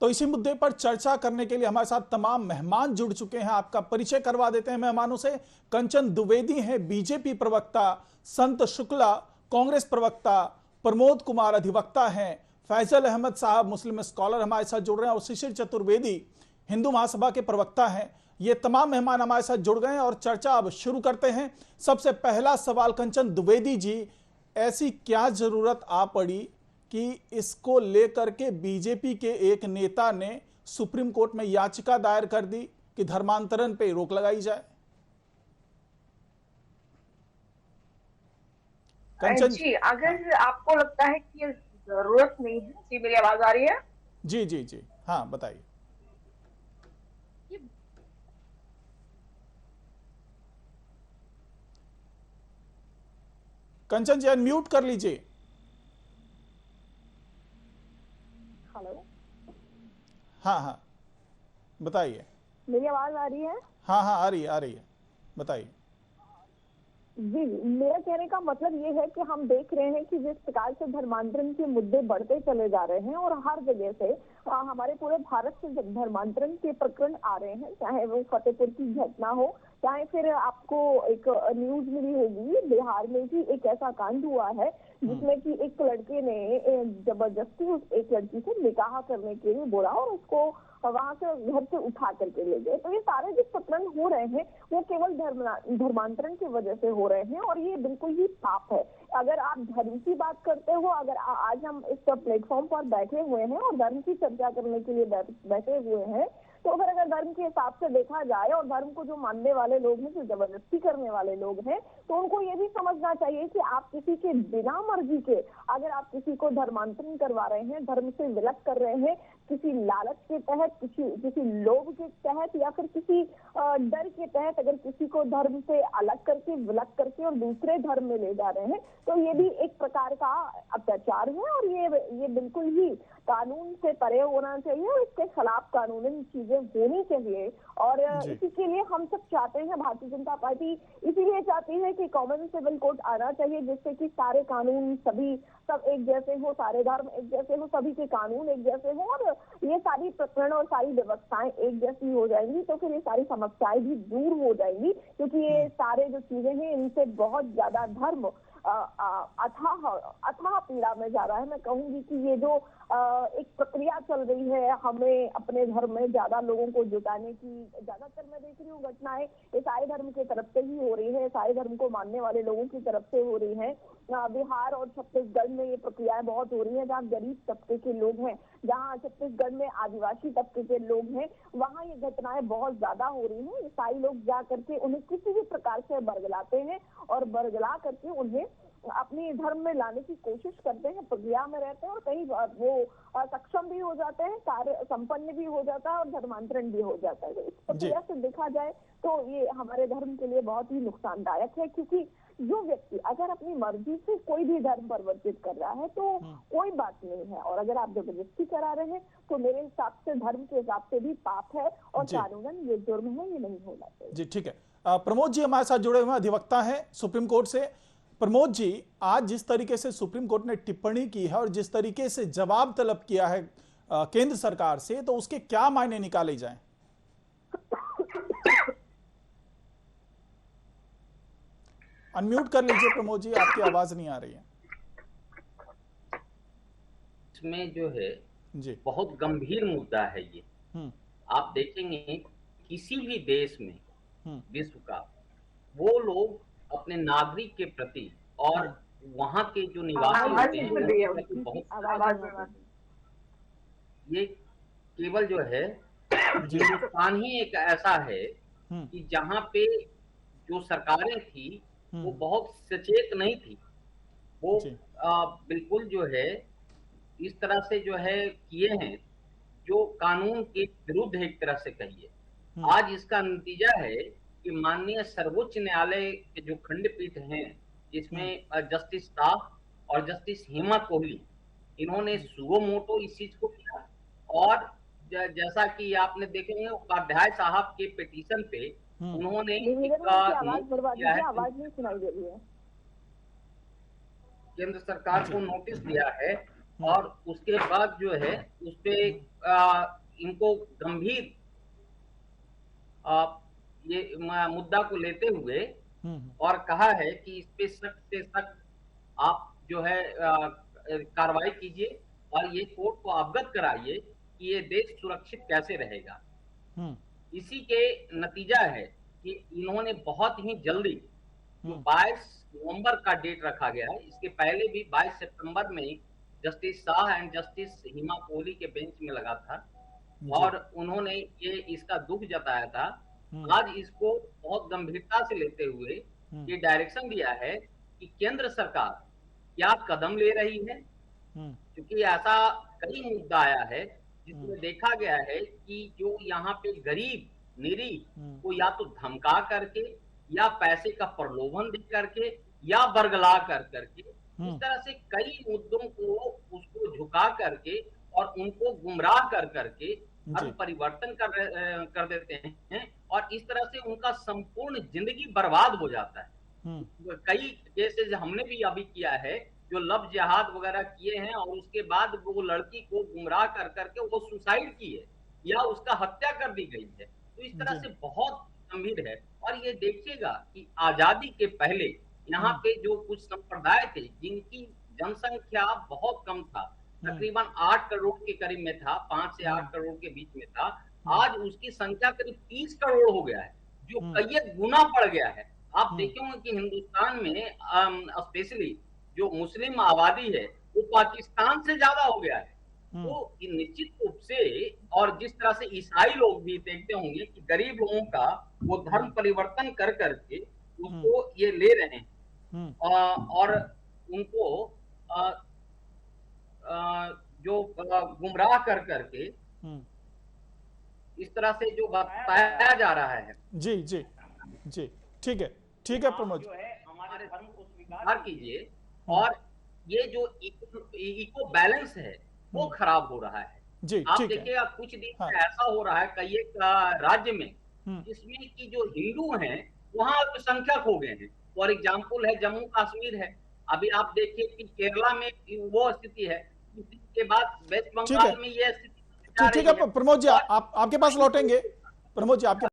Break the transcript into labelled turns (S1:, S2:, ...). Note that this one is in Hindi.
S1: तो इसी मुद्दे पर चर्चा करने के लिए हमारे साथ तमाम मेहमान जुड़ चुके हैं। आपका परिचय करवा देते हैं मेहमानों से। कंचन द्विवेदी हैं बीजेपी प्रवक्ता, संत शुक्ला कांग्रेस प्रवक्ता, प्रमोद कुमार अधिवक्ता हैं, फैजल अहमद साहब मुस्लिम स्कॉलर हमारे साथ जुड़ रहे हैं और शिशिर चतुर्वेदी हिंदू महासभा के प्रवक्ता हैं। ये तमाम मेहमान हमारे साथ जुड़ गए हैं और चर्चा अब शुरू करते हैं। सबसे पहला सवाल कंचन द्विवेदी जी, ऐसी क्या जरूरत आ पड़ी कि इसको लेकर के बीजेपी के एक नेता ने सुप्रीम कोर्ट में याचिका दायर कर दी कि धर्मांतरण पे रोक लगाई जाए? कंचन
S2: जी,
S1: हाँ
S2: अगर आपको लगता है कि ये जरूरत नहीं है, जी मेरी आवाज आ रही है?
S1: जी जी जी हाँ बताइए।
S2: ये
S1: कंचन जी अनम्यूट कर लीजिए।
S2: हेलो,
S1: हाँ हाँ बताइए।
S2: मेरी आवाज आ रही है?
S1: हाँ हाँ आ रही है बताइए।
S2: जी, मेरा कहने का मतलब ये है कि हम देख रहे हैं कि जिस प्रकार से धर्मांतरण के मुद्दे बढ़ते चले जा रहे हैं और हर जगह से हमारे पूरे भारत से धर्मांतरण के प्रकरण आ रहे हैं, चाहे वो फतेहपुर की घटना हो, चाहे फिर आपको एक न्यूज मिली होगी बिहार में कि एक ऐसा कांड हुआ है जिसमें कि एक लड़के ने जबरदस्ती उस एक लड़की से निकाह करने के लिए बोला और उसको वहां से घर से उठा करके ले गए। तो ये सारे जो प्रकरण हो रहे हैं वो केवल धर्मांतरण की वजह से हो रहे हैं और ये बिल्कुल ही पाप है। अगर आप धर्म की बात करते हो, अगर आज हम इस प्लेटफॉर्म पर बैठे हुए हैं और धर्म की चर्चा करने के लिए बैठे हुए हैं, तो फिर अगर धर्म के हिसाब से देखा जाए और धर्म को जो मानने वाले लोग हैं, जो जबरदस्ती करने वाले लोग हैं, तो उनको ये भी समझना चाहिए कि आप किसी के बिना मर्जी के अगर आप किसी को धर्मांतरण करवा रहे हैं, धर्म से विलग कर रहे हैं, किसी लालच के तहत, किसी लोभ के तहत या फिर किसी डर के तहत अगर किसी को धर्म से अलग करके, विलग करके और दूसरे धर्म में ले जा रहे हैं, तो ये भी एक प्रकार का अत्याचार है और ये बिल्कुल ही कानून से परे होना चाहिए और इसके खिलाफ कानूनी चीजें होनी चाहिए। और इसी के लिए हम सब चाहते हैं, भारतीय जनता पार्टी इसीलिए चाहती है कि कॉमन सिविल कोड आना चाहिए जिससे कि सारे कानून सब एक जैसे हो, सारे धर्म एक जैसे हो, सभी के कानून एक जैसे हो और ये सारी प्रकरण और सारी व्यवस्थाएं एक जैसी हो जाएंगी, तो फिर ये सारी समस्याएं भी दूर हो जाएंगी। क्योंकि ये सारे जो चीजें हैं इनसे बहुत ज्यादा धर्म अथाह पीड़ा में जा रहा है। मैं कहूंगी कि ये जो एक प्रक्रिया चल रही है हमें अपने धर्म में ज्यादा लोगों को जुटाने की, ज्यादातर मैं देख रही हूँ घटनाएं ईसाई धर्म की तरफ से ही हो रही है, ईसाई धर्म को मानने वाले लोगों की तरफ से हो रही है। बिहार और छत्तीसगढ़ में ये प्रक्रियाएं बहुत हो रही है, जहाँ गरीब तबके के लोग हैं, जहाँ छत्तीसगढ़ में आदिवासी तबके के लोग हैं, वहाँ ये घटनाएं बहुत ज्यादा हो रही हैं। ईसाई लोग जा करके उन्हें किसी भी प्रकार से बरगलाते हैं और बरगला करके उन्हें अपने धर्म में लाने की कोशिश करते हैं, प्रक्रिया में रहते हैं और कई वो सक्षम भी हो जाते हैं, कार्य संपन्न भी हो जाता है और धर्मांतरण भी हो जाता है। तो इस प्रक्रिया से देखा जाए तो ये हमारे धर्म के लिए बहुत ही नुकसानदायक है, क्योंकि जो व्यक्ति अगर अपनी मर्जी से कोई भी धर्म परिवर्तित कर रहा है तो कोई बात नहीं है, और अगर आप जबरदस्ती करा रहे हैं तो मेरे हिसाब से धर्म के हिसाब से भी पाप है और कानूनन ये जुर्म है, ये नहीं होना चाहिए।
S1: जी ठीक है। प्रमोद जी हमारे साथ जुड़े हुए अधिवक्ता हैं सुप्रीम कोर्ट से। प्रमोद जी, आज जिस तरीके से सुप्रीम कोर्ट ने टिप्पणी की है और जिस तरीके से जवाब तलब किया है केंद्र सरकार से, तो उसके क्या मायने निकाले जाएं? अनम्यूट कर लीजिए प्रमोद जी, आपकी आवाज नहीं आ रही है।
S3: इसमें जो है
S1: जी
S3: बहुत गंभीर मुद्दा है ये। आप देखेंगे किसी भी देश में विश्व का, वो लोग अपने नागरिक के प्रति और वहां के जो निवासी होते हैं उनके प्रति बहुत, ये केवल जो है हिंदुस्तान ही एक ऐसा है कि जहां पे जो सरकारें थी वो बहुत सचेत नहीं थी, वो बिल्कुल जो है इस तरह से जो है किए हैं जो कानून के विरुद्ध एक तरह से कहिए। आज इसका नतीजा है कि माननीय सर्वोच्च न्यायालय के जो खंडपीठ हैं, जिसमें जस्टिस शाह और जस्टिस हेमा कोहली, इन्होंने सुओ मोटो इस चीज को किया और जैसा कि आपने देखेंगे उपाध्याय साहब के पिटीशन पे उन्होंने
S2: आवाज नहीं सुनाई दे रही है,
S3: केंद्र सरकार को नोटिस दिया है और उसके बाद जो है उस पे इनको गंभीर ये मुद्दा को लेते हुए और कहा है कि इस पे सख्त से सख्त आप जो है कार्रवाई कीजिए और ये कोर्ट को अवगत कराइए कि ये देश सुरक्षित कैसे रहेगा। इसी के नतीजा है कि इन्होंने बहुत ही जल्दी जो 22 नवंबर का डेट रखा गया है, इसके पहले भी 22 सितंबर में जस्टिस शाह एंड जस्टिस हिमा कोहली के बेंच में लगा था और उन्होंने ये इसका दुख जताया था। आज इसको बहुत गंभीरता से लेते हुए ये डायरेक्शन दिया है कि केंद्र सरकार क्या कदम ले रही है, क्योंकि ऐसा कई मुद्दा आया है जिसमें देखा गया है कि जो यहाँ पे गरीब निरीह को या तो धमका करके या पैसे का प्रलोभन दे करके या बरगला कर करके इस तरह से कई मुद्दों को उसको झुका करके और उनको गुमराह कर करके धर्म परिवर्तन कर देते हैं और इस तरह से उनका संपूर्ण जिंदगी बर्बाद हो जाता है। कई केसेस हमने भी अभी किया है जो लव जिहाद वगैरह किए हैं और उसके बाद वो लड़की को गुमराह कर करके वो सुसाइड की है या उसका हत्या कर दी गई है। तो इस तरह से बहुत गंभीर है। और ये देखिएगा कि आजादी के पहले यहाँ पे जो कुछ संप्रदाय थे जिनकी जनसंख्या बहुत कम था, तकरीबन 8 करोड़ के करीब में था, 5 से 8 करोड़ के बीच में था, आज उसकी संख्या करीब 30 करोड़ हो गया है, जो कई गुना बढ़ गया है। आप देखेंगे कि हिंदुस्तान में स्पेशली जो मुस्लिम आबादी है वो पाकिस्तान से ज्यादा हो गया है। तो निश्चित रूप से और जिस तरह से ईसाई लोग भी देखते होंगे कि गरीब लोगों का वो धर्म परिवर्तन कर करके उसको ये ले रहे हैं और उनको जो गुमराह कर करके इस तरह से जो बताया जा रहा है।
S1: जी जी जी, ठीक है प्रमोद,
S3: जो है हमारे धर्म को स्वीकार कीजिए और ये जो इको बैलेंस है वो खराब हो रहा है।
S1: जी,
S3: आप देखिएगा कुछ दिन से ऐसा हो रहा है कई एक राज्य में जिसमें कि जो हिंदू हैं वहां अल्पसंख्यक हो गए हैं। फॉर एग्जाम्पल है जम्मू कश्मीर है, अभी आप देखिए कि केरला में वो स्थिति है, इसके बाद वेस्ट बंगाल में ये स्थिति।
S1: ठीक है प्रमोद जी, आपके पास लौटेंगे। प्रमोद जी आपके